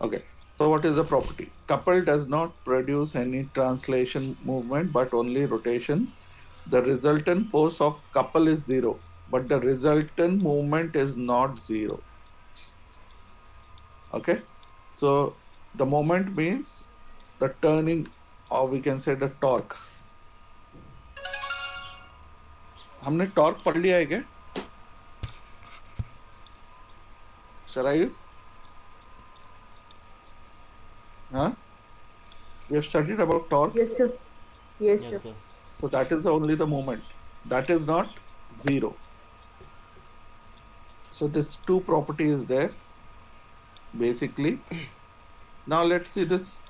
Okay. So what is the property? Couple does not produce any translation movement but only rotation. The resultant force of couple is zero, but the resultant movement is not zero. Okay. So the moment means the turning, or we can say the torque. हमने torque पढ़ लिया है क्या? Shall Huh? We have studied about torque. Yes, sir. Yes, Yes, sir. sir. So that is only the moment. That is not zero. So this two property is there basically. Now let's see this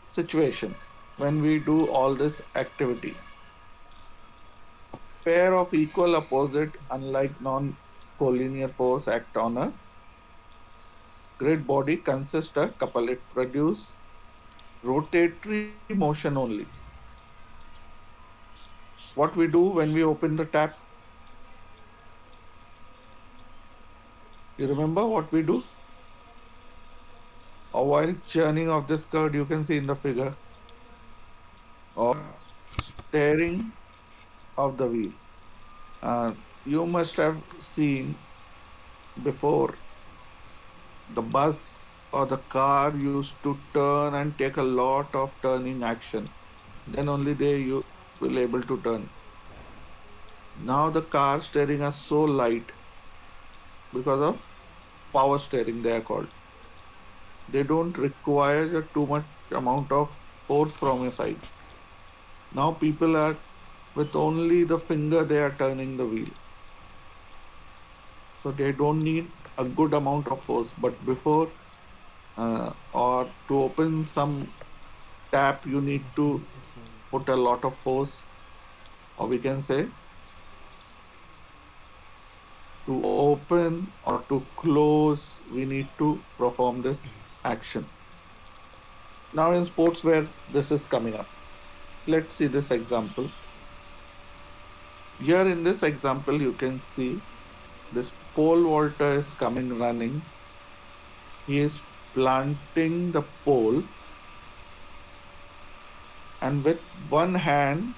situation when we do all this activity. Pair of equal opposite, unlike non-collinear force, act on a grid body consist a couple. It produce rotatory motion only. What we do when we open the tap? You remember what we do? Or while churning of this curd, you can see in the figure, or steering of the wheel. You must have seen before the bus or the car used to turn and take a lot of turning action. Then only you will able to turn. Now the car steering are so light because of power steering they are called. They don't require too much amount of force from your side. Now people are with only the finger they are turning the wheel. So they don't need a good amount of force. But before or to open some tap, you need to put a lot of force, or we can say to open or to close, we need to perform this action. Now in sports where this is coming up, let's see this example. Here in this example, you can see this pole vaulter is coming running. He is planting the pole, and with one hand,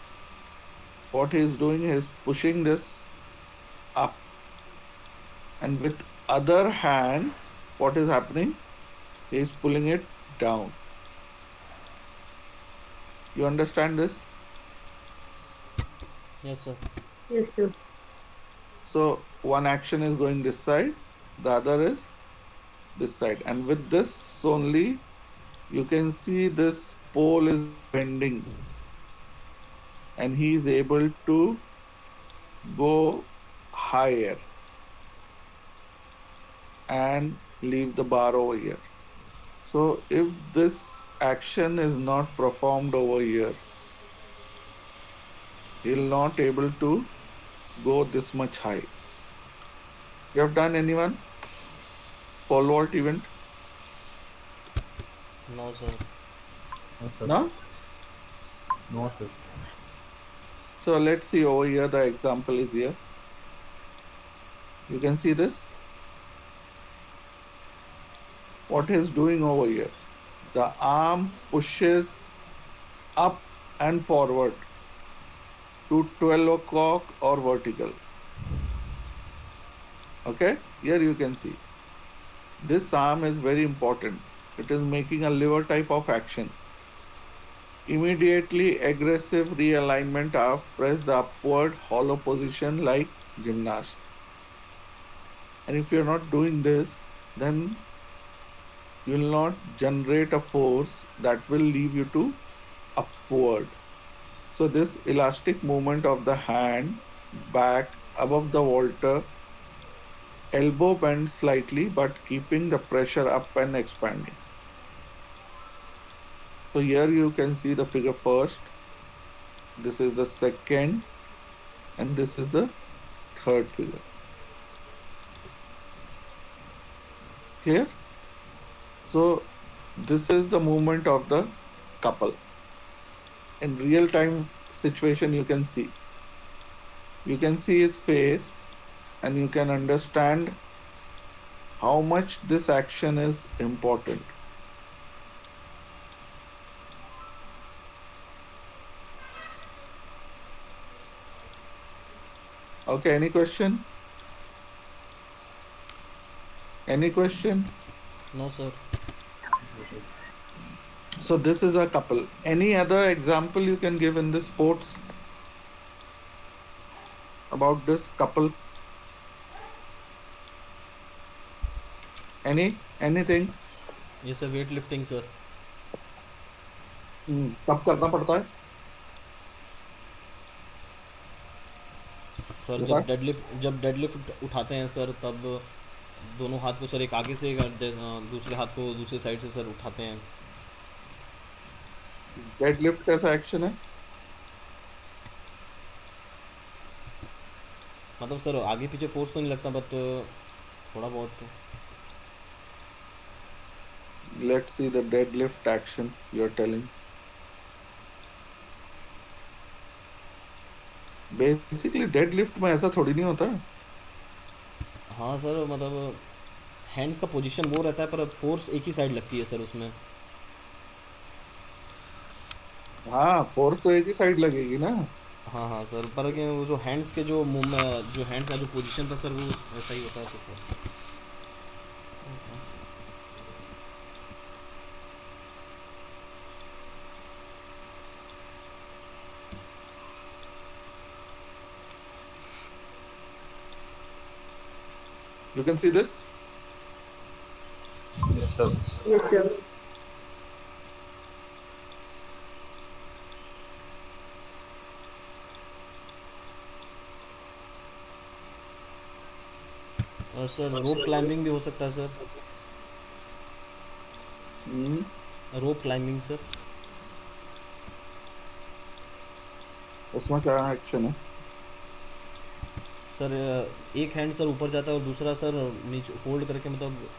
what he is doing is pushing this up, and with other hand, what is happening? He is pulling it down. You understand this? Yes, sir. Yes, sir. So one action is going this side, the other is this side, and with this only you can see this pole is bending, and he is able to go higher and leave the bar over here. So if this action is not performed over here, he'll not able to go this much high. You have done anyone pole vault event? No, sir. No, sir. No? No, sir. So let's see over here. The example is here. You can see this. What he's doing over here. The arm pushes up and forward to 12 o'clock or vertical. Okay, here you can see. This arm is very important. It is making a lever type of action. Immediately aggressive realignment of press the upward hollow position like gymnast. And if you're not doing this, then you will not generate a force that will leave you to upward. So this elastic movement of the hand back above the vaulter, elbow bend slightly but keeping the pressure up and expanding. So here you can see the figure first. This is the second, and this is the third figure. Clear? So this is the movement of the couple. In real time situation, you can see. You can see his face, and you can understand how much this action is important. Okay, any question? Any question? No, sir. So this is a couple. Any other example you can give in this sports about this couple? Anything? Yes, sir. Weightlifting, sir. कब करना पड़ता है? Sir बता। जब deadlift उठाते हैं sir, तब दोनों हाथ को सर एक आगे से दूसरे हाथ को दूसरे साइड से सर उठाते हैं। डेडलिफ्ट कैसा एक्शन है? मतलब सर आगे पीछे फोर्स तो नहीं लगता, बट थोड़ा बहुत। Let's see the deadlift action you're telling. Basically deadlift में ऐसा थोड़ी नहीं होता है। हाँ सर, मतलब हैंड्स का पोजीशन वो रहता है, पर फोर्स एक ही साइड लगती है सर उसमें। हाँ, फोर्स तो एक ही साइड लगेगी ना। हाँ हाँ सर, पर कि वो जो हैंड्स के जो मूवमेंट, जो हैंड्स का जो पोजीशन था सर, वो वैसा ही होता है तो sir. You can see this. Yes, sir. Yes, sir. और सर रोप क्लाइंबिंग भी हो सकता है सर। हम्म, रोप क्लाइंबिंग सर। उसमें क्या एक्शन है? सर एक हैंड सर ऊपर जाता है और दूसरा सर नीचे होल्ड करके, मतलब।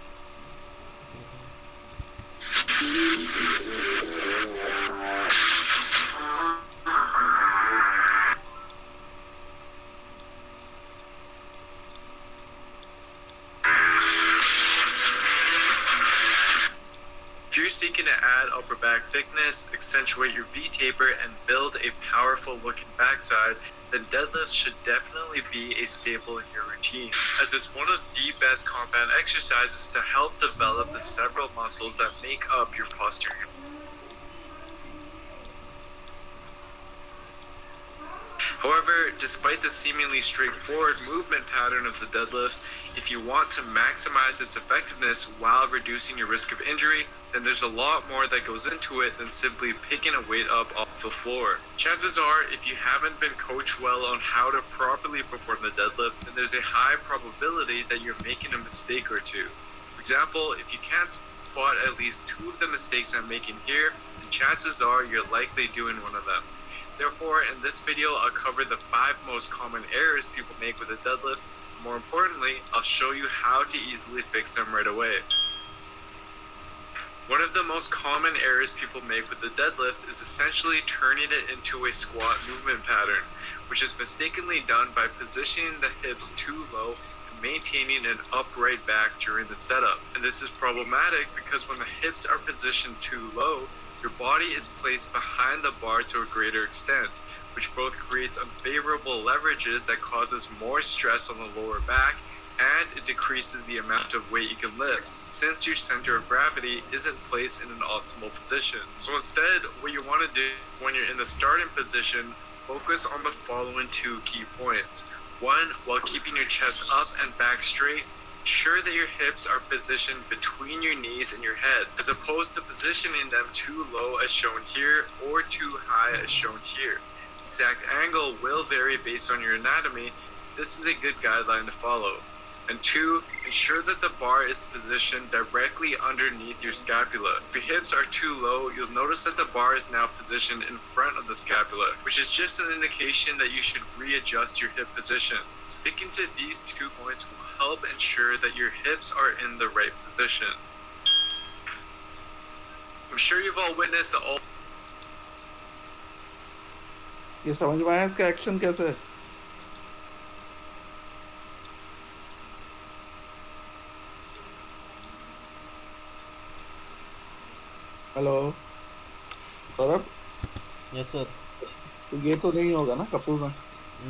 If you're seeking to add upper back thickness, accentuate your V-taper, and build a powerful looking backside, then deadlifts should definitely be a staple in your routine, as it's one of the best compound exercises to help develop the several muscles that make up your posterior. However, despite the seemingly straightforward movement pattern of the deadlift, if you want to maximize its effectiveness while reducing your risk of injury, then there's a lot more that goes into it than simply picking a weight up off the floor. Chances are, if you haven't been coached well on how to properly perform the deadlift, then there's a high probability that you're making a mistake or two. For example, if you can't spot at least two of the mistakes I'm making here, then chances are you're likely doing one of them. Therefore, in this video, I'll cover the 5 most common errors people make with a deadlift. More importantly, I'll show you how to easily fix them right away. One of the most common errors people make with the deadlift is essentially turning it into a squat movement pattern, which is mistakenly done by positioning the hips too low and maintaining an upright back during the setup. And this is problematic because when the hips are positioned too low, your body is placed behind the bar to a greater extent, which both creates unfavorable leverages that causes more stress on the lower back, and it decreases the amount of weight you can lift, since your center of gravity isn't placed in an optimal position. So instead, what you want to do when you're in the starting position, focus on the following 2 key points. 1, while keeping your chest up and back straight, ensure that your hips are positioned between your knees and your head, as opposed to positioning them too low as shown here or too high as shown here. The exact angle will vary based on your anatomy. This is a good guideline to follow. And 2, ensure that the bar is positioned directly underneath your scapula. If your hips are too low, you'll notice that the bar is now positioned in front of the scapula, which is just an indication that you should readjust your hip position. Sticking to these 2 points will help ensure that your hips are in the right position. I'm sure you've all witnessed the ये समझ में आया इसका action कैसे है? Hello Saurabh, yes sir. तो ये तो नहीं होगा ना कपल में?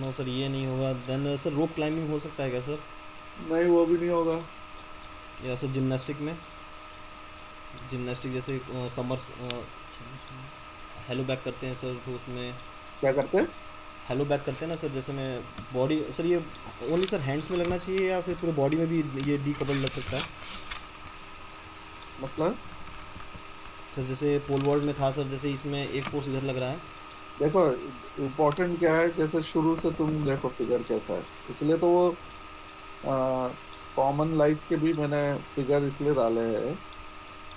नो सर, ये नहीं होगा। देन सर रोप क्लाइंबिंग हो सकता है क्या सर? नहीं, वो भी नहीं होगा। या सर जिमनास्टिक में, जिमनास्टिक जैसे समर हेलो बैक करते हैं सर, तो उसमें क्या करते हैं? हेलो बैक करते हैं ना सर, जैसे मैं बॉडी सर, ये ओनली सर हैंड्स में लगना चाहिए या फिर पूरे बॉडी में भी ये डीकपल्ड लग सकता है? मतलब सर जैसे पोल वॉल्ट में था सर, जैसे इसमें एक फोर्स इधर लग रहा है। देखो, इम्पोर्टेंट क्या है, जैसे शुरू से तुम देखो फिगर कैसा है, इसलिए तो वो कॉमन लाइफ के भी मैंने फिगर इसलिए डाले हैं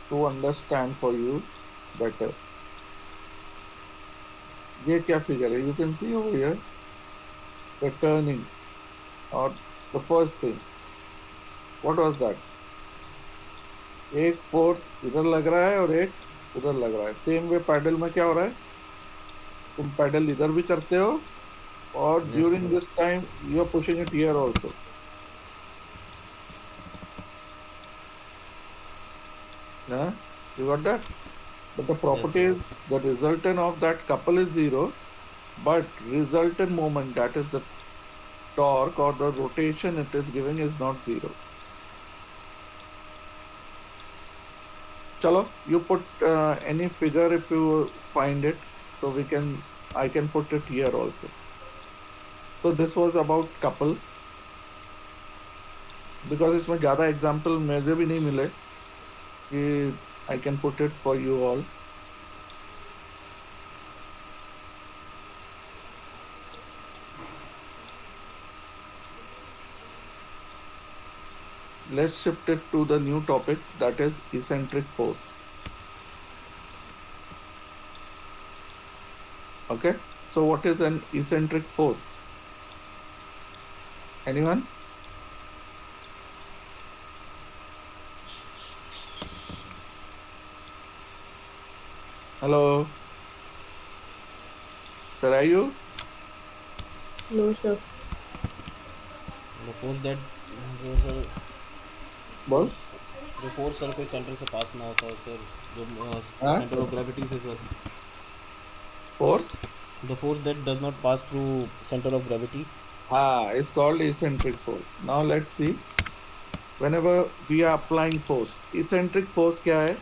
to understand for you better. ये क्या फिगर है? You can see over here the turning और the first thing, what was that? एक फोर्स इधर लग रहा है और एक उधर लग रहा है। सेम वे पैडल में क्या हो रहा है, तुम पैडल इधर भी करते हो और yes during sir. This time you are pushing it here also. Yeah, you got that? But the yes property sir. is the resultant of that couple is zero, but resultant moment, that is the torque or the rotation it is giving, is not zero. Chalo, you put any figure if you find it, so I can put it here also. So this was about couple, because इसमें ज़्यादा example मुझे भी नहीं मिले कि I can put it for you all. Let's shift it to the new topic, that is eccentric force. Okay, so what is an eccentric force? Anyone? Hello, sir, are you? No, sir. The force that, जो sir Bol? Force, जो force sir कोई centre से पास ना होता हो sir, जो Huh? Centre of gravity से sir. Force? The force that does not pass through centre of gravity. Ah, it's called eccentric force. Now let's see. Whenever we are applying force, eccentric force क्या है?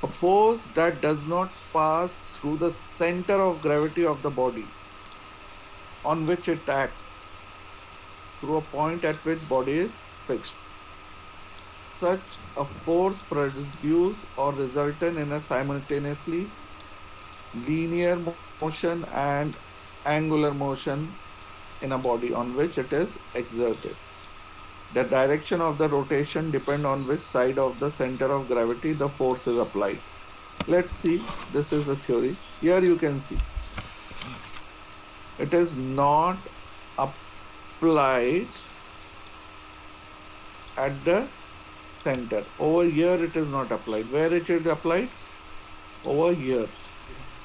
A force that does not pass through the center of gravity of the body on which it acts, through a point at which body is fixed. Such a force produce or resultant in a simultaneously linear motion and angular motion in a body on which it is exerted. The direction of the rotation depend on which side of the center of gravity the force is applied. Let's see, this is the theory. Here you can see it is not applied at the center. Over here it is not applied. Where it is applied? Over here.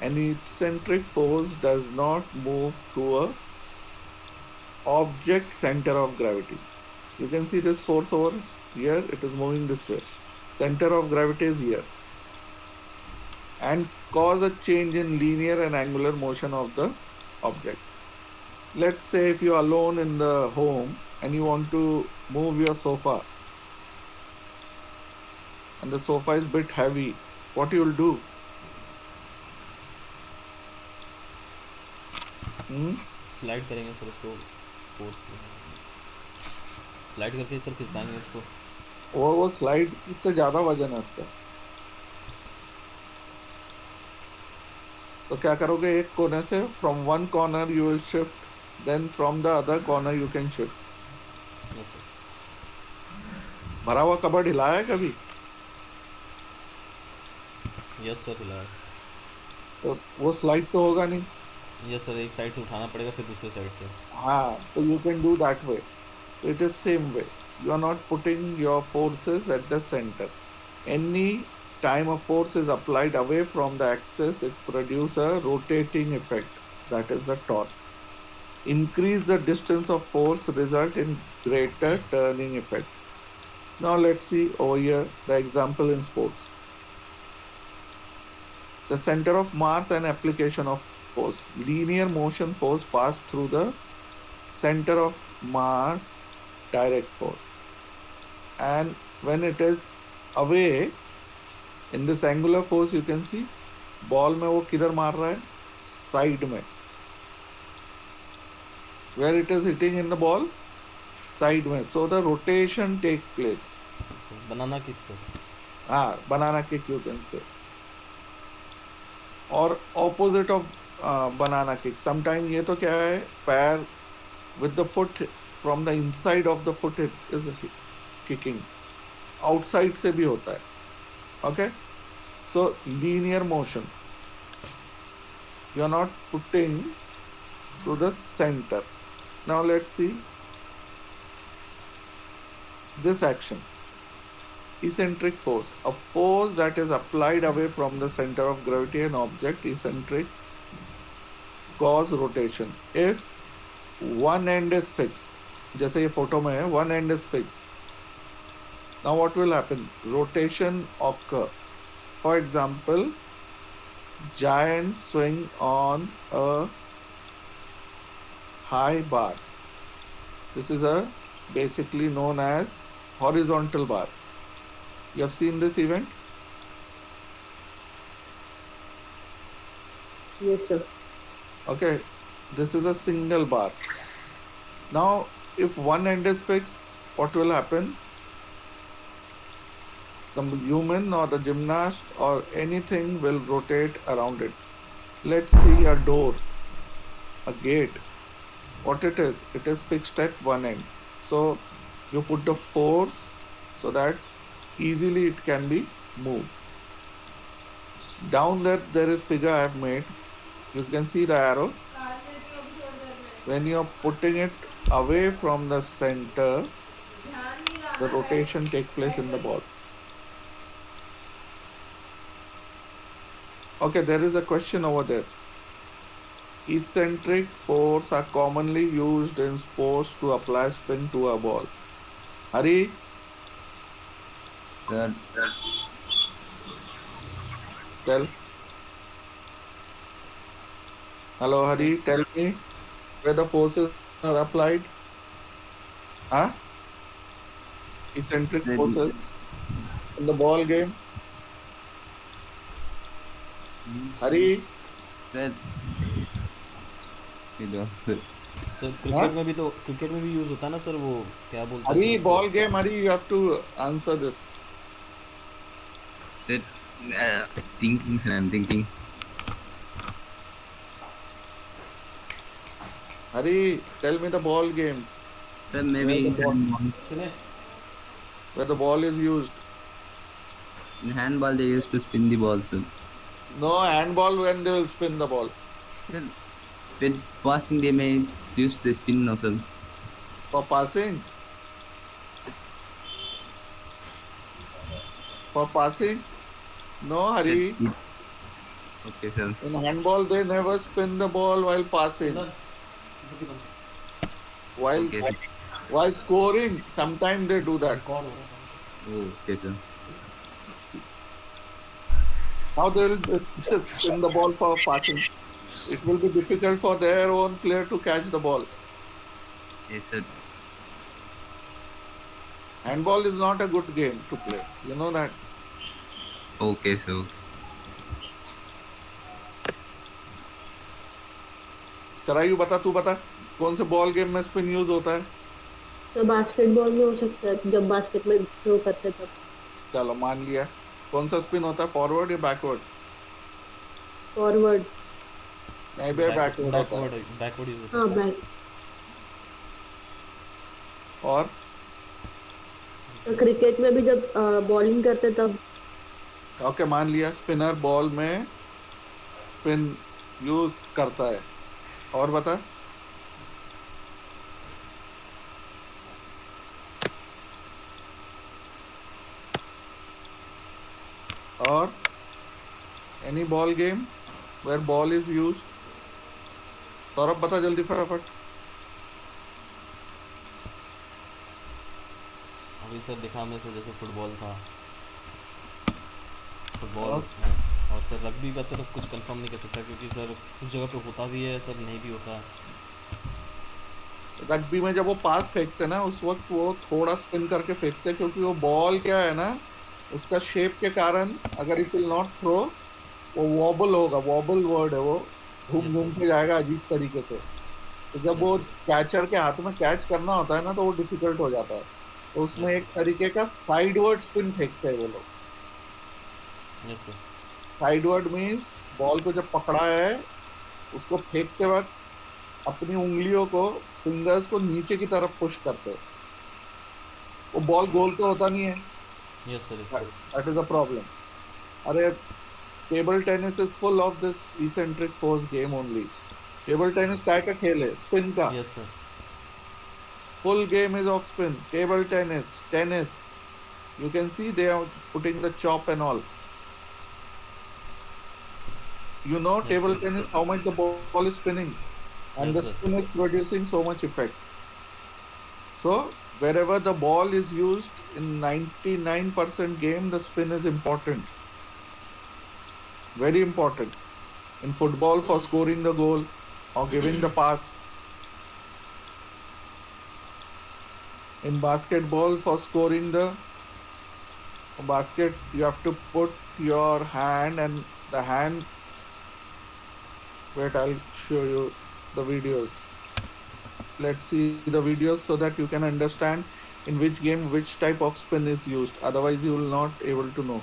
An eccentric force does not move through a object center of gravity. You can see this force over here, it is moving this way. Center of gravity is here and cause a change in linear and angular motion of the object. Let's say if you're alone in the home and you want to move your sofa and the sofa is a bit heavy, what you will do? Hmm? Slide करेंगे sir उसको, force slide करके sir खिसकाएंगे उसको। वो slide से ज्यादा वजन है उसका, तो क्या करोगे, एक कोने से from one corner you will shift, then from the other corner you can shift. Yes sir. भरा हुआ कबर्ड हिलाया है कभी? यस सर, हिला है। तो वो स्लाइड तो होगा नहीं। यस सर, एक साइड से उठाना पड़ेगा फिर दूसरे साइड से। हाँ, तो you can do that way. So it is same way. You are not putting your forces at the center. Any time a force is applied away from the axis, it produces a rotating effect. That is the torque. Increase the distance of force result in greater turning effect. Now let's see over here the example in sports. the center of mass and application of force. Linear motion force pass through the center of mass, direct force. And when it is away, in this angular force you can see ball में वो किधर मार रहा है, side में. Where it is hitting in the ball, side में. So the rotation take place. Banana kick sir. हाँ, banana kick you can say. और opposite of banana kick. Sometime ये तो क्या है, पैर with the foot from the inside of the foot it is kicking. Outside से भी होता है. Okay? So linear motion. You are not putting to the center. Now let's see this action. Eccentric force. A force that is applied away from the center of gravity and object, eccentric, cause rotation. If one end is fixed, जैसे ये photo में है, one end is fixed. Now what will happen? Rotation occur. For example, giant swing on a high bar. This is a basically known as horizontal bar. You have seen this event? Yes, sir. Okay, this is a single bar. Now, if one end is fixed, what will happen? The human or the gymnast or anything will rotate around it. Let's see a door, a gate. What it is? It is fixed at one end. So you put the force so that easily it can be moved. Down there is figure I have made. You can see the arrow. When you are putting it away from the center, the rotation takes place in the ball. Okay, there is a question over there. Eccentric force are commonly used in sports to apply spin to a ball. Hari, Sir, tell. Hello, Hari, tell me where the forces are applied. Huh? Eccentric Sir, forces in the ball game. Hari, sir, you know, sir. Sir huh? Cricket में भी use होता है ना sir, वो क्या बोलते हैं Hari, sir उसको. ball game. Hari, you have to answer this. Sir, thinking, sir, I'm thinking. Hari, tell me the ball games Sir, where maybe the ball, सुने. where the ball is used. in handball they used to spin the ball, sir. No handball when they will spin the ball. Sir, when passing they may use the spin also. For passing, no, Sir, Hari. okay, sir. In handball, they never spin the ball while passing. While Okay, sir. while scoring, sometimes they do that. Record हो रहा है. Oh, okay, sir. How they will just spin the ball for passing? It will be difficult for their own player to catch the ball. Yes, sir. Handball is not a good game to play. You know that. Okay, sir. चरायू बता, तू बता कौन से ball game में spin use होता है. तो basketball में हो सकता है, जब बास्केट में थ्रो करते तब. चलो मान लिया. कौन सा स्पिन होता है, फॉरवर्ड या बैकवर्ड? फॉरवर्ड. नहीं बे, बैकवर्ड होता है. बैकवर्ड यूज़ होता हाँ, बैक. और तो क्रिकेट में भी जब बॉलिंग करते तब. ओके, मान लिया स्पिनर बॉल में स्पिन यूज करता है. और बता. और any ball game where ball is use. Saurabh बता जल्दी फटाफट. अभी सर दिखा में से जैसे फुटबॉल था, फुटबॉल और? और सर रग्बी का सर कुछ कंफर्म नहीं कर सकता क्योंकि सर कुछ जगह पे होता भी है सर, नहीं भी होता। रग्बी में जब वो पास फेंकते ना उस वक्त वो थोड़ा स्पिन करके फेंकते हैं, क्योंकि वो बॉल क्या है ना, उसका शेप के कारण अगर इट विल नॉट थ्रो, वो वॉबल होगा, वॉबल वर्ड है वो, घूम यस घूम सर। के जाएगा अजीब तरीके से। तो जब यस वो सर। कैचर के हाथ में कैच करना होता है ना तो वो डिफिकल्ट हो जाता है। तो उसमें यस एक सर। तरीके का साइडवर्ड स्पिन फेंकते हैं वो लोग। Yes sir. Sideward means ball को जब पकड़ा है उसको फेंकते वक्त अपनी उंगलियों को, फिंगर्स को नीचे की तरफ पुश करते हैं। वो बॉल गोल तो होता नहीं है, yes sir. Yes sir. That is a problem. अरे table tennis is full of this eccentric force game only. Table tennis काय का खेल है? स्पिन का। Yes sir. Full game is of spin. Table tennis, tennis, you can see they are putting the chop and all. You know, yes table sir. tennis, how much the ball is spinning, and yes the sir. spin is producing so much effect. So wherever the ball is used in 99% game, the spin is important, very important. In football for scoring the goal or giving the pass. In basketball for scoring the basket, you have to put your hand, and the hand. Wait, I'll show you the videos. Let's see the videos so that you can understand in which game which type of spin is used. Otherwise you will not able to know.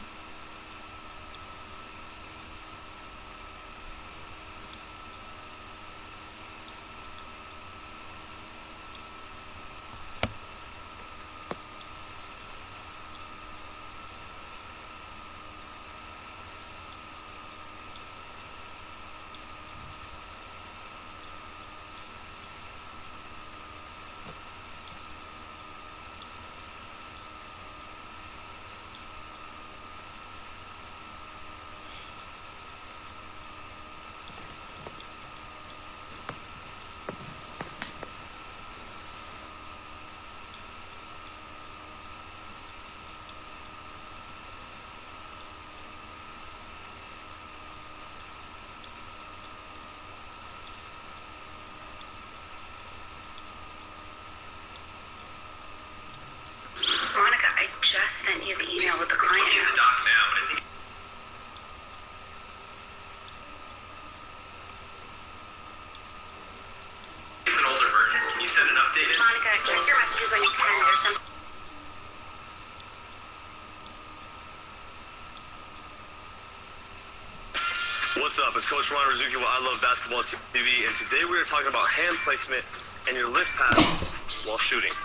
Monica, I just sent you the email with the client notes. Doc now, and I think it's an older version. Can you send an updated? Monica, check your messages when you can. There's some. What's up? It's Coach Ron Rizuki with I Love Basketball TV, and today we are talking about hand placement and your lift pass while shooting.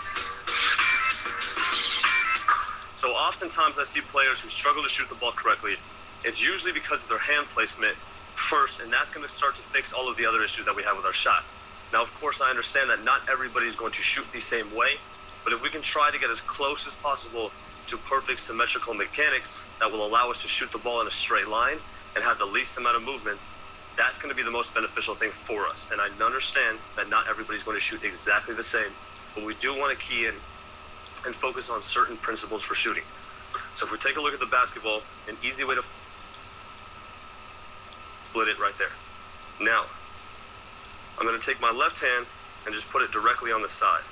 So oftentimes I see players who struggle to shoot the ball correctly. It's usually because of their hand placement first, and that's going to start to fix all of the other issues that we have with our shot. Now, of course, I understand that not everybody is going to shoot the same way, but if we can try to get as close as possible to perfect symmetrical mechanics that will allow us to shoot the ball in a straight line and have the least amount of movements, that's going to be the most beneficial thing for us. And I understand that not everybody's going to shoot exactly the same, but we do want to key in and focus on certain principles for shooting. So if we take a look at the basketball, an easy way to split it right there. Now, I'm going to take my left hand and just put it directly on the side.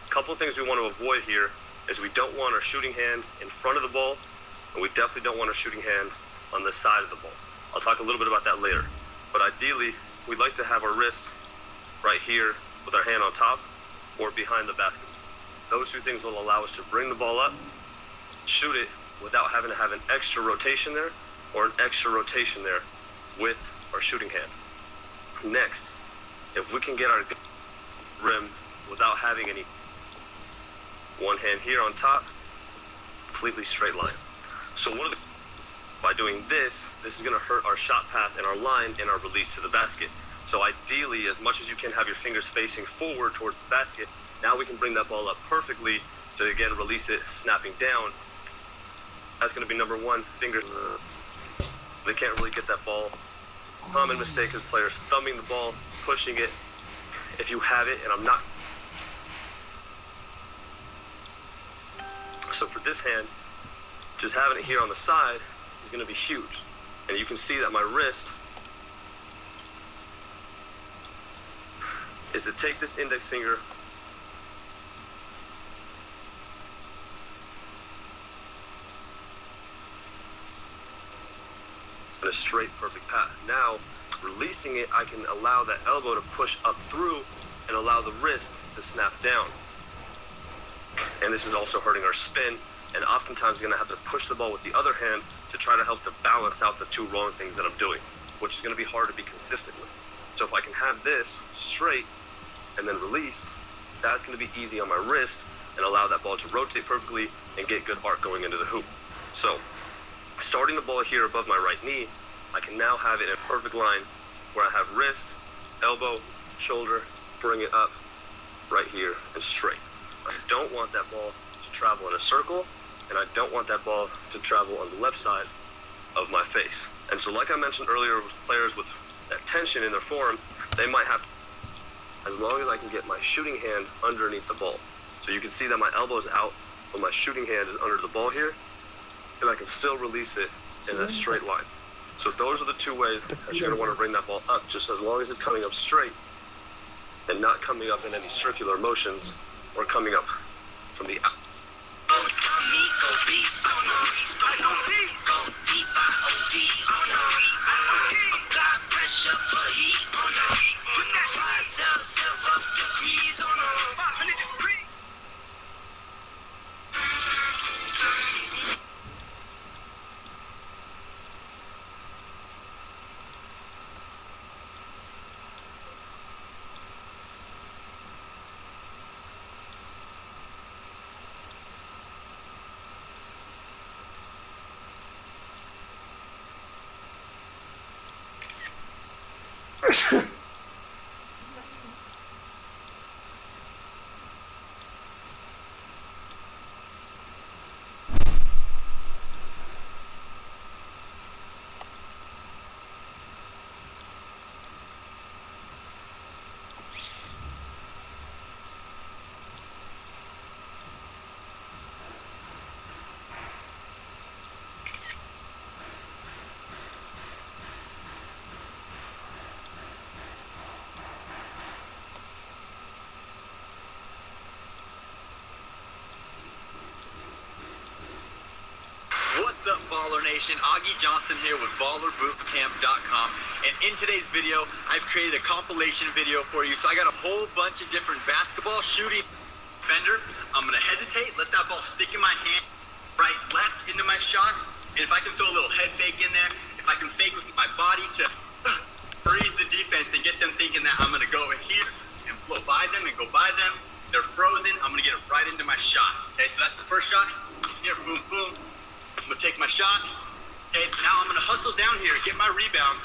A couple of things we want to avoid here is we don't want our shooting hand in front of the ball, and we definitely don't want our shooting hand on the side of the ball. I'll talk a little bit about that later. But ideally, we'd like to have our wrist right here with our hand on top or behind the basket. Those two things will allow us to bring the ball up, shoot it without having to have an extra rotation there or an extra rotation there with our shooting hand. Next, if we can get our rim without having any one hand here on top, completely straight line. So by doing this is going to hurt our shot path and our line and our release to the basket. So ideally, as much as you can have your fingers facing forward towards the basket, now we can bring that ball up perfectly to again release it, snapping down. That's going to be number one, fingers. They can't really get that ball. Common mistake is players thumbing the ball, pushing it. If you have it, and I'm not. So for this hand, just having it here on the side is going to be huge. And you can see that my wrist is to take this index finger in a straight, perfect path. Now, releasing it, I can allow that elbow to push up through and allow the wrist to snap down. And this is also hurting our spin, and oftentimes you're gonna have to push the ball with the other hand to try to help to balance out the two wrong things that I'm doing, which is gonna be hard to be consistent with. So if I can have this straight and then release, that's gonna be easy on my wrist and allow that ball to rotate perfectly and get good arc going into the hoop. So, starting the ball here above my right knee, I can now have it in a perfect line where I have wrist, elbow, shoulder, bring it up right here and straight. I don't want that ball to travel in a circle, and I don't want that ball to travel on the left side of my face. And so like I mentioned earlier with players with that tension in their forearm, they might have, as long as I can get my shooting hand underneath the ball. So you can see that my elbow's out, but my shooting hand is under the ball here, and I can still release it in a straight line. So those are the two ways that you're gonna wanna bring that ball up, just as long as it's coming up straight and not coming up in any circular motions or coming up from the out. What's up, Baller Nation? Augie Johnson here with BallerBootCamp.com, and in today's video, I've created a compilation video for you. So I got a whole bunch of different basketball shooting defender. I'm gonna hesitate, let that ball stick in my hand, right, left into my shot, and if I can throw a little head fake in there, if I can fake with my body to freeze the defense and get them thinking that I'm gonna go in here and flow by them and go by them. They're frozen. I'm gonna get it right into my shot. Okay, so that's the first shot. Here, boom, boom. I'm gonna take my shot. Okay, now I'm gonna hustle down here, get my rebound.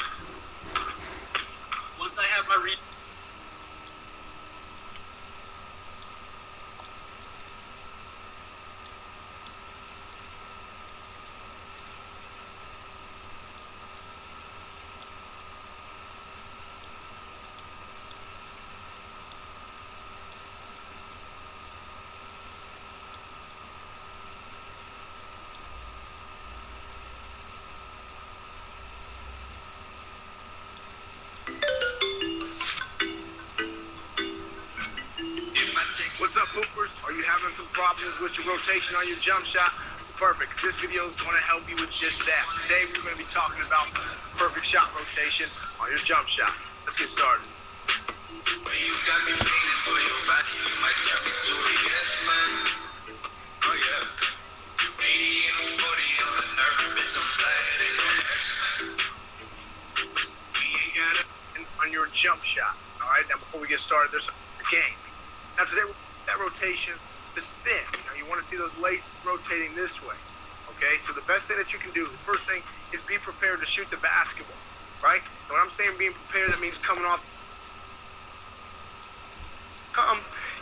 Once I have my rebound, What's up, hoopers? Are you having some problems with your rotation on your jump shot? Perfect. This video is going to help you with just that. Today, we're going to be talking about perfect shot rotation on your jump shot. Let's get started. You got me feeling for your body. You might drop me to a yes, man. Oh, yeah. 80 and a 40 on the nerve. Bitch, I'm flying in on X-Men. We ain't got it on your jump shot. All right, now before we get started, there's a game. Now today, that rotation, the spin. Now you want to see those laces rotating this way. Okay, so the best thing that you can do, the first thing is be prepared to shoot the basketball, right? And when I'm saying being prepared, that means coming off.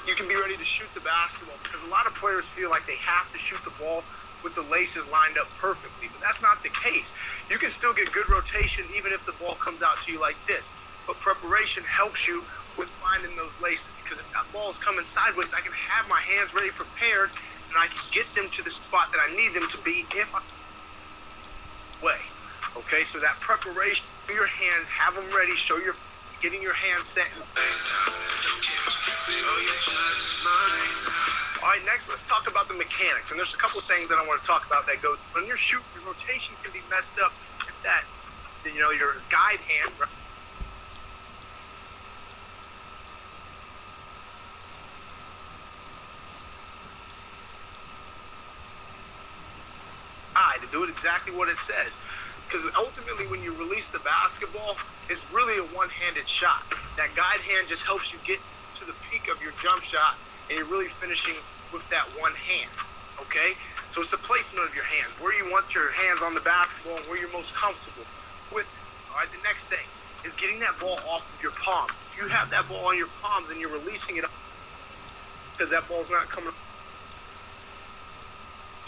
You can be ready to shoot the basketball, because a lot of players feel like they have to shoot the ball with the laces lined up perfectly, but that's not the case. You can still get good rotation even if the ball comes out to you like this. But preparation helps you with finding those laces, because if that ball is coming sideways, I can have my hands ready prepared, and I can get them to the spot that I need them to be if I way. Okay, so that preparation, your hands, have them ready, show your, getting your hands set. All right, next let's talk about the mechanics. And there's a couple of things that I want to talk about that go, when you're shooting, your rotation can be messed up if that, you know, your guide hand, to do it exactly what it says. Because ultimately when you release the basketball, it's really a one-handed shot. That guide hand just helps you get to the peak of your jump shot, and you're really finishing with that one hand, okay? So it's the placement of your hands, where you want your hands on the basketball and where you're most comfortable with. All right, the next thing is getting that ball off of your palm. If you have that ball on your palms and you're releasing it, because that ball's not coming,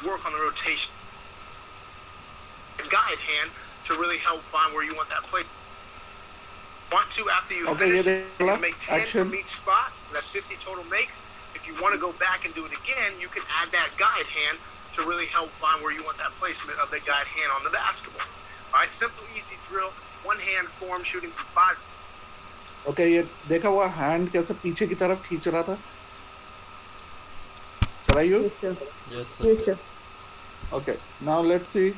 work on the rotation. Guide hand to really help find where you want that place. Want to, after you finish, you're going to make 10 from each spot, so that's 50 total makes. If you want to go back and do it again, you can add that guide hand to really help find where you want that placement of the guide hand on the basketball. All right, simple, easy drill, one hand form shooting from 5. Okay, ये देखा हुआ hand कैसे पीछे की तरफ खींच रहा था? Shall I use? Yes, sir. Yes, sir. Yes, sir. Okay, now let's see.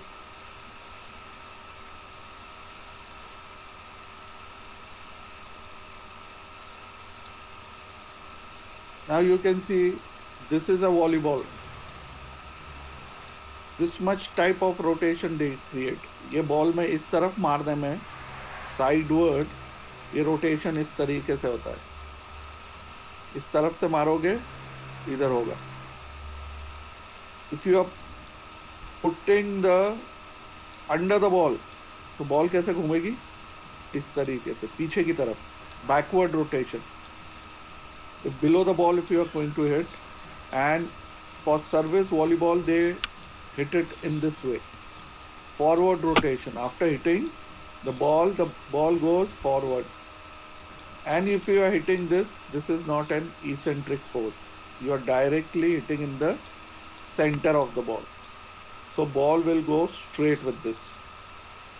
Now you can see this is a volleyball. This much type of rotation they create. ये बॉल में इस तरफ मारने में साइडवर्ड ये रोटेशन इस तरीके से होता है. इस तरफ से मारोगे इधर होगा. If you are putting the under the ball, तो बॉल कैसे घूमेगी? इस तरीके से पीछे की तरफ, backward rotation. If below the ball, if you are going to hit, and for service volleyball they hit it in this way, forward rotation. After hitting the ball goes forward. And if you are hitting this is not an eccentric force. You are directly hitting in the center of the ball, so ball will go straight with this.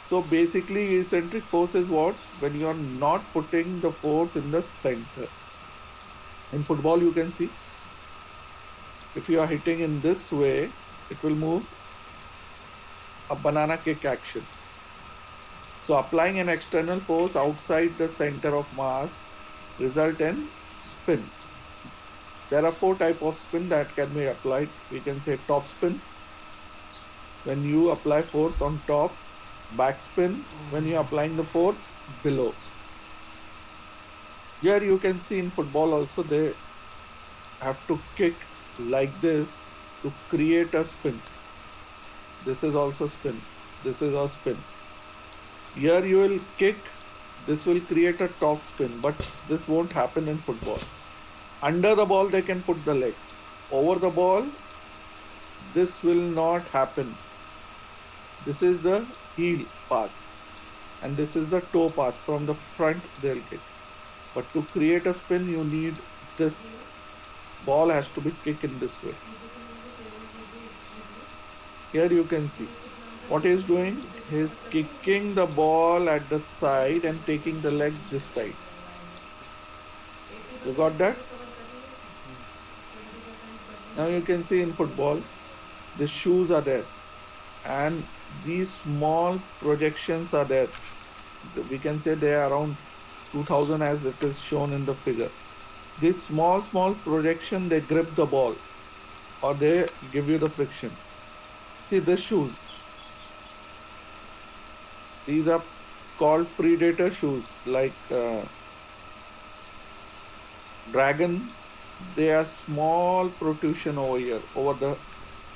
So basically eccentric force is what? When you are not putting the force in the center. In football you can see, if you are hitting in this way, it will move a banana kick action. So applying an external force outside the center of mass result in spin. There are 4 types of spin that can be applied. We can say top spin, when you apply force on top, back spin, when you are applying the force below. Here you can see in football also they have to kick like this to create a spin. This is also spin. This is a spin. Here you will kick, this will create a top spin, but this won't happen in football. Under the ball they can put the leg. Over the ball this will not happen. This is the heel pass and this is the toe pass. From the front they'll kick. But to create a spin you need this ball has to be kicked in this way. Here you can see what he is doing. He is kicking the ball at the side and taking the leg this side. You got that? Now you can see in football the shoes are there and these small projections are there. We can say they are around 2000 as it is shown in the figure. These small projection, they grip the ball or they give you the friction. See the shoes. These are called predator shoes, like Dragon. They are small protrusion over here, over the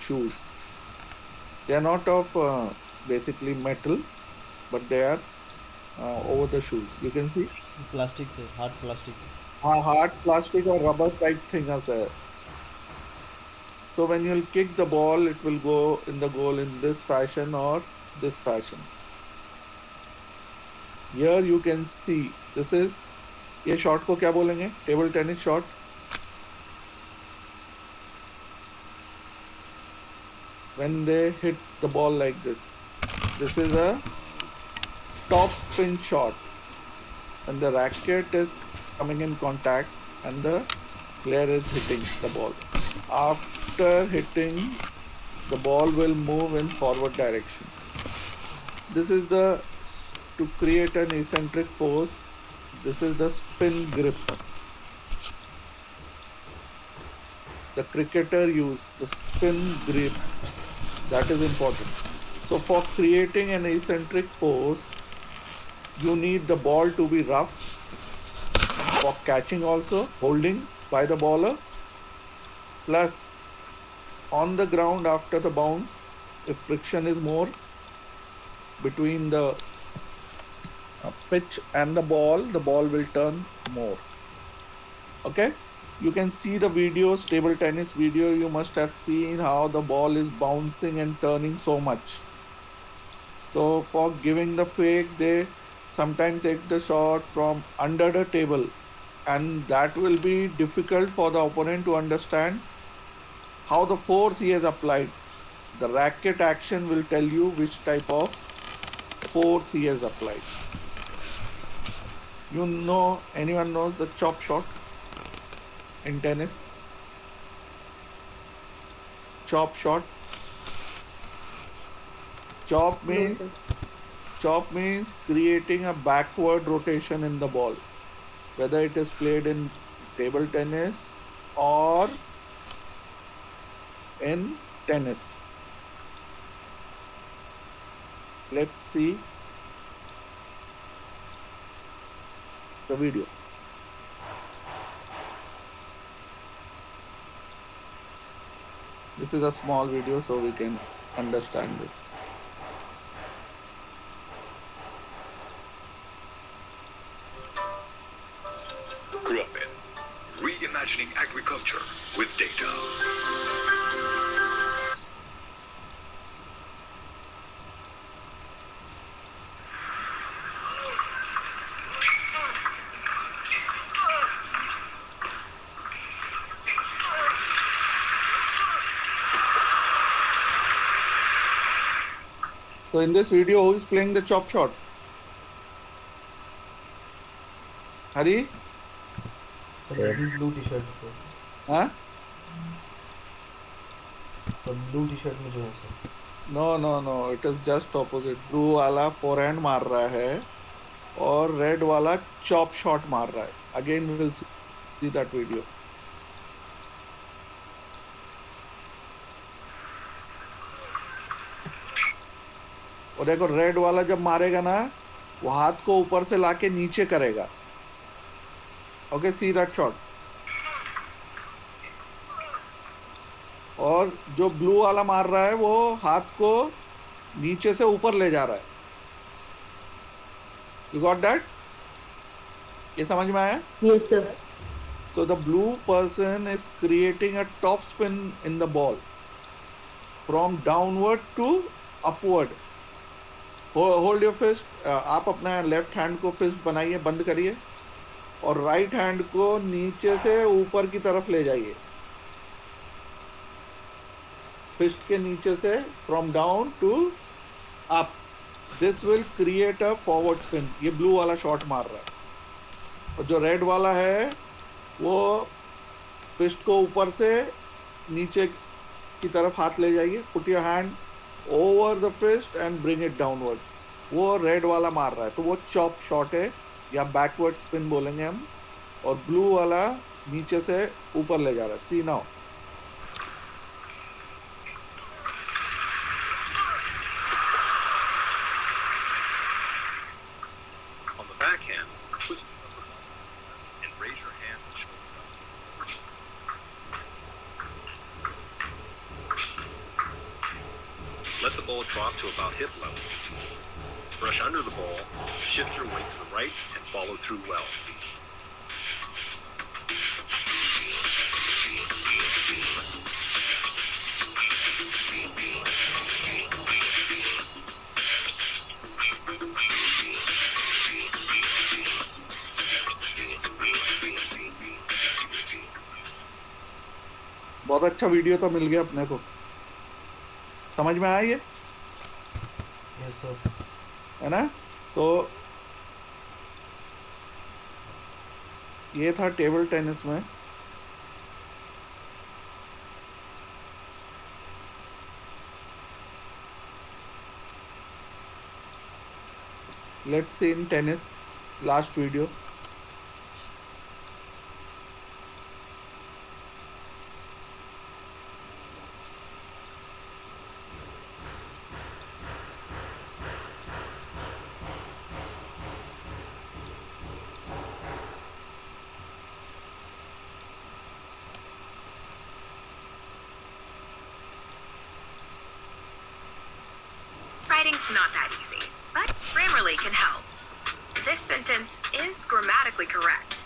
shoes. They are not of basically metal, but they are over the shoes. You can see. Plastic से, hard plastic. Hard plastic or rubber type thing as a. So when you will kick the ball, it will go in the goal in this fashion or this fashion. Here you can see this is, ये shot को क्या बोलेंगे? Table tennis shot. When they hit the ball like this is a top spin shot when the racket is coming in contact and the player is hitting the ball. After hitting, the ball will move in forward direction. This is the to create an eccentric force. This is the spin grip. The cricketer use the spin grip. That is important. So for creating an eccentric force, you need the ball to be rough. For catching also, holding by the bowler, plus on the ground after the bounce, if friction is more between the pitch and the ball will turn more. Okay, you can see the videos, table tennis video. You must have seen how the ball is bouncing and turning so much. So for giving the fake, they sometimes take the shot from under the table, and that will be difficult for the opponent to understand how the force he has applied. The racket action will tell you which type of force he has applied. You know, anyone knows the chop shot in tennis? Chop shot. Chop No, means sir. chop means creating a backward rotation in the ball, whether it is played in table tennis or in tennis. Let's see the video. This is a small video so we can understand this. Grew up in reimagining agriculture with data. So in this video, who is playing the chop shot? Hari? Blue T shirt Huh? तो blue T shirt में जो है sir No. It is just opposite. Blue वाला forehand मार रहा है और red वाला chop shot मार रहा है. Again, we will see that video. और देखो रेड वाला जब मारेगा ना, वो हाथ को ऊपर से लाके नीचे करेगा. Okay, see that shot. और जो ब्लू वाला मार रहा है वो हाथ को नीचे से ऊपर ले जा रहा है. You got that? ये समझ में आया? Yes, sir. So the blue person is creating a top spin in the ball from downward to upward. Hold your fist. आप अपना लेफ्ट हैंड को फिस्ट बनाइए, बंद करिए और राइट हैंड को नीचे से ऊपर की तरफ ले जाइए. फिस्ट के नीचे से from down to up. This will create a forward spin. ये ब्लू वाला शॉट मार रहा है और जो रेड वाला है वो फिस्ट को ऊपर से नीचे की तरफ हाथ ले जाइए. Put your hand over the fist and bring it downward. वो रेड वाला मार रहा है तो वो चॉप शॉट है या बैकवर्ड स्पिन बोलेंगे हम. और ब्लू वाला नीचे से ऊपर ले जा रहा है. सी now. On the backhand, twist your upper palms and raise your hand and shoulder up. Let the ball drop to about hip level. Brush under the ball, shift your weight to the right, and follow through well. बहुत अच्छा video तो मिल गया अपने को. समझ में आया ये? Yes sir. है ना? तो ये था टेबल टेनिस में। Let's see in tennis, last video. Writing's not that easy, but Grammarly can help. This sentence is grammatically correct.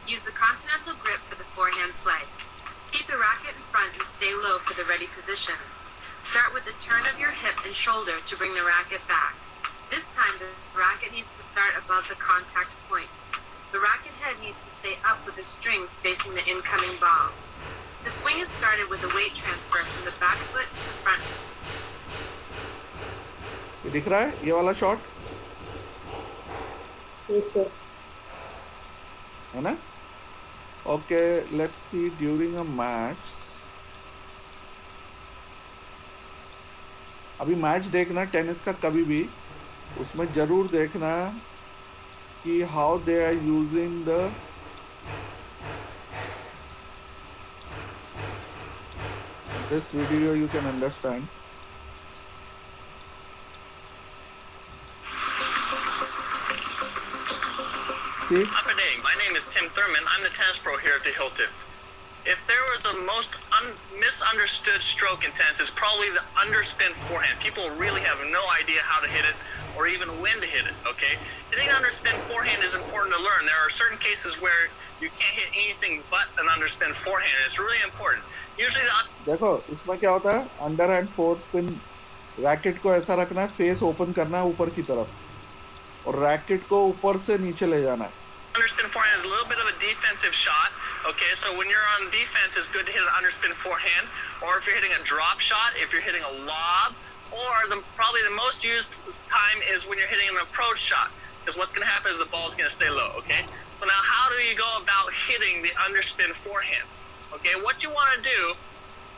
Use the continental grip for the forehand slice. Keep the racket in front and stay low for the ready position. Start with the turn of your hip and shoulder to bring the racket back. This time, the racket needs to start above the contact point. The racket head needs to stay up with the strings facing the incoming ball. The swing is started with a weight transfer from the back foot to the front. ये दिख रहा है ये वाला shot Yes, sir. है ना? Okay, let's see during a match. अभी match देखना टेनिस का कभी भी, उसमें जरूर देखना कि how they are using the this video you can understand. See? Happening. My name is Tim Thurman. I'm the tennis pro here at the Hilton. If there was a most misunderstood stroke in tennis, it's probably the underspin forehand. People really have no idea how to hit it or even when to hit it, okay? Hitting an underspin forehand is important to learn. There are certain cases where you can't hit anything but an underspin forehand. It's really important. Usually देखो इसमें क्या होता है, under hand four spin, racket को ऐसा रखना है, face open करना है ऊपर की तरफ और रैकेट को ऊपर से नीचे ले जाना है. Underspin forehand is a little bit of a defensive shot. Okay, so when you're on defense, it's good to hit an underspin forehand, or if you're hitting a drop shot, if you're hitting a lob, or probably the most used time is when you're hitting an approach shot, because what's going to happen is the ball's going to stay low. Okay, so now how do you go about hitting the underspin forehand? Okay, what you want to do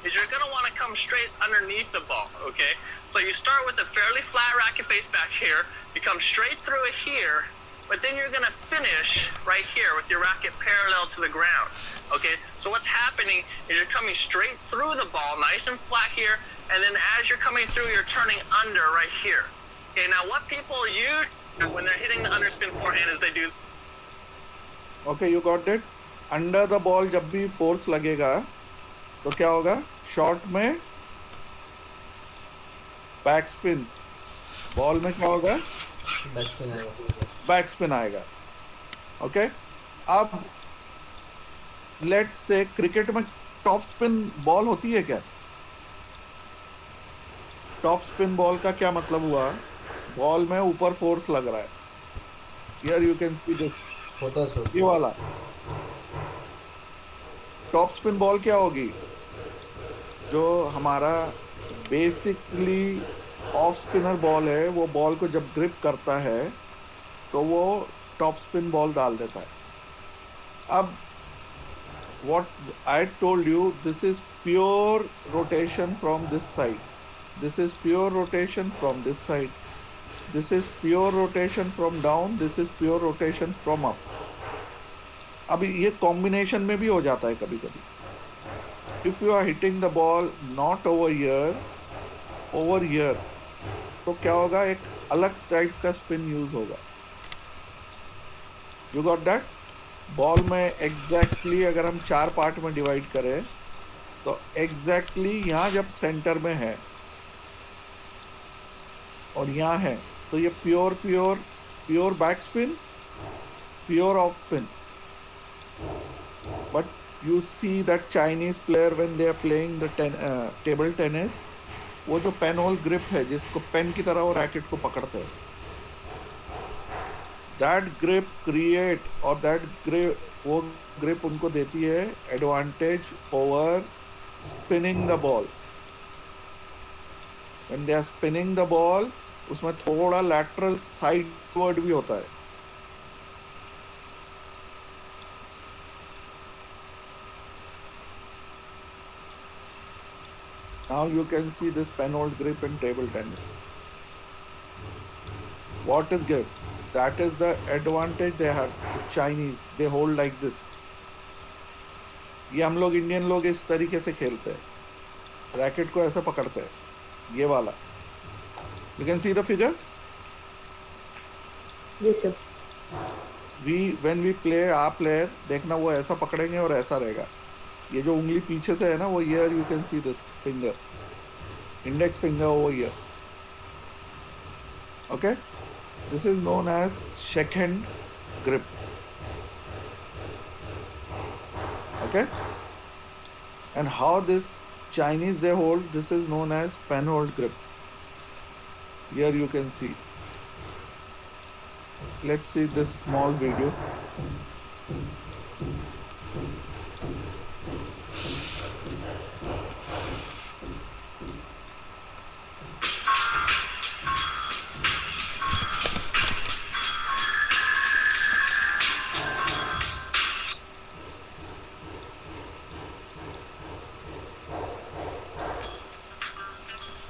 is you're going to want to come straight underneath the ball. Okay, so you start with a fairly flat racket face back here, you come straight through it here. But then you're going to finish right here with your racket parallel to the ground, okay? So what's happening is you're coming straight through the ball, nice and flat here, and then as you're coming through, you're turning under right here. Okay, now what people use when they're hitting the underspin forehand is they do... Okay, you got it. Under the ball जब भी force लगेगा, तो क्या होगा? Shot में back spin. Ball में क्या होगा? बैक स्पिन आएगा. ओके, अब लेट्स से क्रिकेट में टॉप स्पिन बॉल होती है क्या? टॉप स्पिन बॉल का क्या मतलब हुआ? बॉल में ऊपर फोर्स लग रहा है. Here you can see this, ये वाला टॉप स्पिन बॉल क्या होगी? जो हमारा बेसिकली ऑफ स्पिनर बॉल है, वो बॉल को जब ग्रिप करता है तो वो टॉप स्पिन बॉल डाल देता है. अब what I told you, this is pure rotation from this side, this is pure rotation from this side, this is pure rotation from down, this is pure rotation from up. अभी ये combination में भी हो जाता है कभी कभी. If you are hitting the ball not over here, over here, तो क्या होगा? एक अलग टाइप का स्पिन यूज होगा. You got that? बॉल में एग्जैक्टली अगर हम 4 पार्ट में डिवाइड करें तो एग्जैक्टली यहाँ जब सेंटर में है और यहाँ है, तो ये pure back spin, pure off spin. But you see that Chinese player when they are playing the table tennis, वो जो पेनहोल ग्रिप है, जिसको पेन की तरह वो रैकेट को पकड़ते हैं, that grip create और वो grip उनको देती है advantage over spinning the ball. when they are spinning the ball, उसमें थोड़ा lateral sideward भी होता है. Now you can see this Penhold grip in table tennis. What is grip? That is the advantage they have. The Chinese, they hold like this. ये हम लोग Indian लोग इस तरीके से खेलते हैं, रैकेट को ऐसे पकड़ते हैं, ये वाला. You can see the figure. Yes, sir. When we play, our player, देखना वो ऐसा पकड़ेंगे और ऐसा रहेगा. ये जो उंगली पीछे से है ना, वो here you can see this finger, index finger over here. Okay, this is known as second grip. Okay, and how this Chinese they hold, this is known as Penhold grip. Here you can see. Let's see this small video.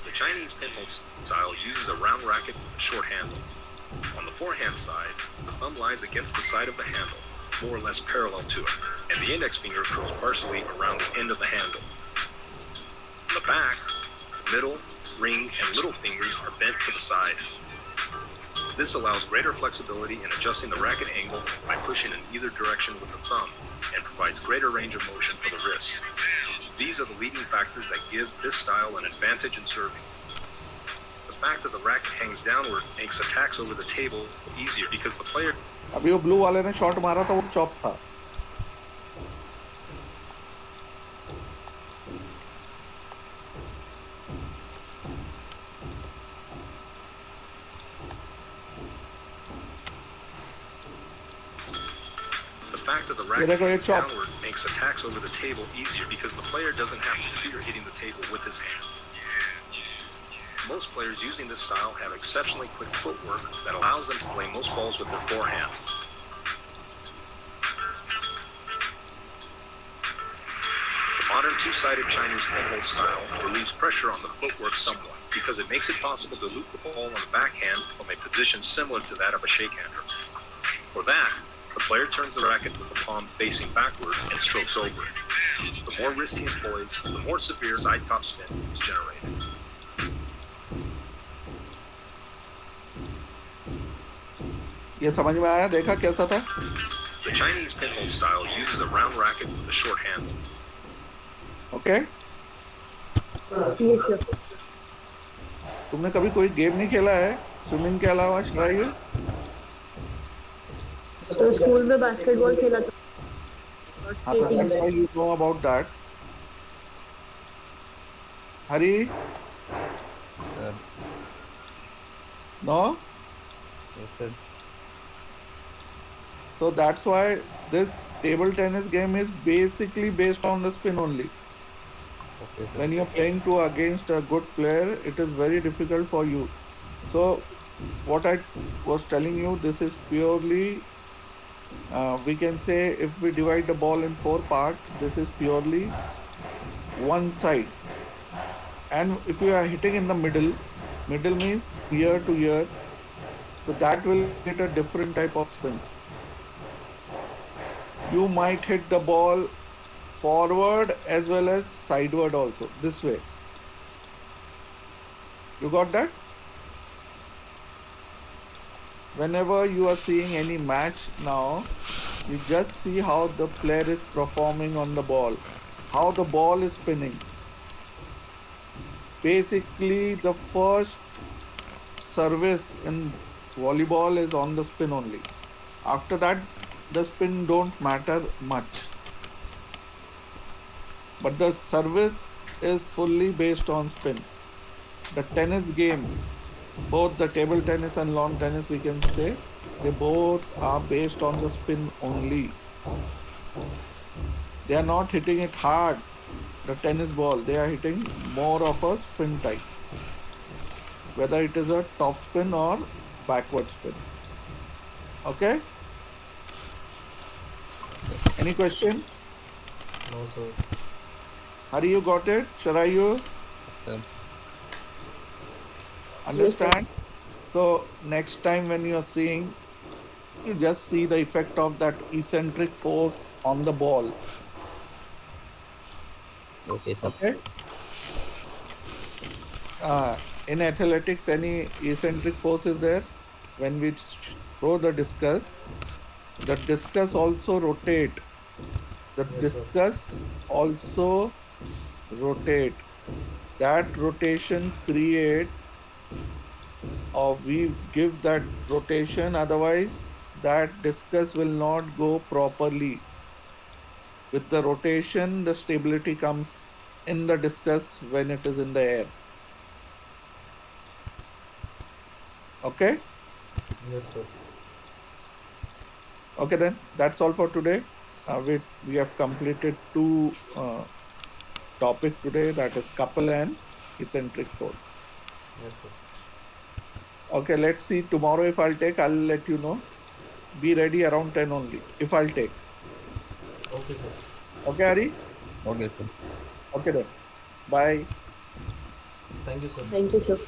The Chinese pinhole style uses a round racket with a short handle. On the forehand side, the thumb lies against the side of the handle, more or less parallel to it, and the index finger curls partially around the end of the handle. On the back, the middle, ring, and little fingers are bent to the side. This allows greater flexibility in adjusting the racket angle by pushing in either direction with the thumb, and provides greater range of motion for the wrist. These are the leading factors that give this style an advantage in serving. The fact that the racket hangs downward makes attacks over the table easier because the player. अभी वो blue वाले ने shot मारा था, वो chop था. The fact that the racket hangs downward makes attacks over the table easier because the player doesn't have to fear hitting the table with his hand. Most players using this style have exceptionally quick footwork that allows them to play most balls with their forehand. The modern two-sided Chinese pinhole style relieves pressure on the footwork somewhat because it makes it possible to loop the ball on the backhand from a position similar to that of a shakehander. For that, the player turns the racket with the palm facing backward and strokes over it. The more risk he employs, the more severe side top spin is generated. ये समझ में आया? देखा कैसा था? The Chinese pinhole style uses a round racket with a short handle. Okay? Yes, sir. तुमने कभी कोई गेम नहीं खेला है स्विमिंग के अलावा, श्रायु? तो स्कूल में बास्केटबॉल खेला था. हाँ, तो that's why you know about that. Hari? Sir. No? Yes, sir. So that's why this table tennis game is basically based on the spin only. Okay, sir. When you're playing against a good player, it is very difficult for you. So what I was telling you, this is purely, we can say if we divide the ball in 4 parts, this is purely one side. And if you are hitting in the middle means ear to ear, so that will get a different type of spin. You might hit the ball forward as well as sideward also, this way. You got that? Whenever you are seeing any match now, you just see how the player is performing on the ball, how the ball is spinning. Basically, the first service in volleyball is on the spin only. After that, the spin don't matter much. But the service is fully based on spin. The tennis game, both the table tennis and lawn tennis, we can say, they both are based on the spin only. They are not hitting it hard, the tennis ball. They are hitting more of a spin type. whether it is a top spin or backward spin. Okay? Any question? No, sir. Hari, you got it? Sharai, you sir. understand? So next time when you're seeing, you just see the effect of that eccentric force on the ball. Okay, sir. Okay? In athletics, any eccentric force is there? When we throw the discus also rotate. The Yes, sir. discus also rotate. That rotation create, or we give that rotation, otherwise that discus will not go properly. With the rotation, the stability comes in the discus when it is in the air. Okay? Yes, sir. Okay, then that's all for today. We have completed two topic today, that is couple and eccentric force. Yes, sir. Okay, let's see tomorrow. If I'll take, I'll let you know. Be ready around 10 only if I'll take. Okay, sir. Okay, Hari? Okay, sir. Okay then. Bye. Thank you, sir. Thank you, sir.